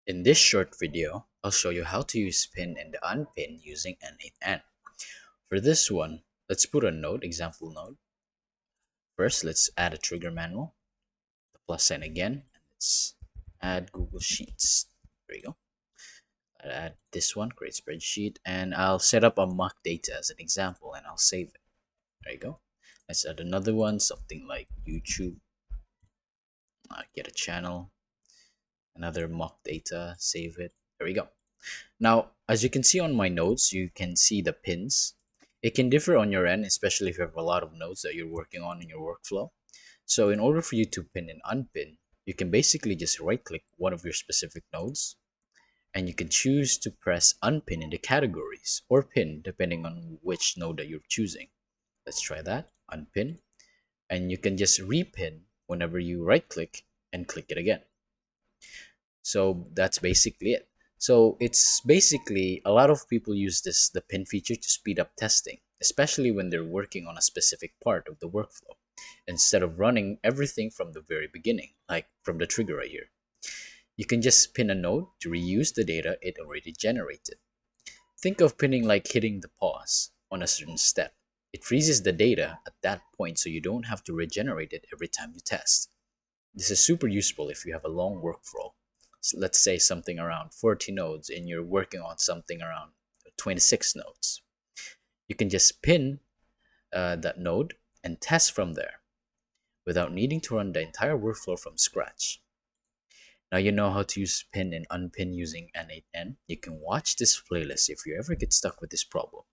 In this short video, I'll show you how to use pin and unpin using N8n. For this one, let's put a node, example node. First, let's add a trigger manual, the plus sign again, and let's add Google Sheets. There you go. I'll add this one, create spreadsheet, and I'll set up a mock data as an example and I'll save it. There you go. Let's add another one, something like YouTube. Get a channel, another mock data, save it. There we go. Now, as you can see on my notes, you can see the pins. It can differ on your end, especially if you have a lot of nodes that you're working on in your workflow. So in order for you to pin and unpin, you can basically just right click one of your specific nodes and you can choose to press unpin in the categories or pin depending on which node that you're choosing. Let's try that, unpin, and you can just repin whenever you right click and click it again. So that's basically it. So it's basically a lot of people use the pin feature to speed up testing, especially when they're working on a specific part of the workflow, instead of running everything from the very beginning, like from the trigger right here. You can just pin a node to reuse the data it already generated. Think of pinning like hitting the pause on a certain step. It freezes the data at that point so you don't have to regenerate it every time you test. This is super useful if you have a long workflow. So let's say something around 40 nodes and you're working on something around 26 nodes. You can just pin that node and test from there without needing to run the entire workflow from scratch. Now you know how to use pin and unpin using N8n. You can watch this playlist if you ever get stuck with this problem.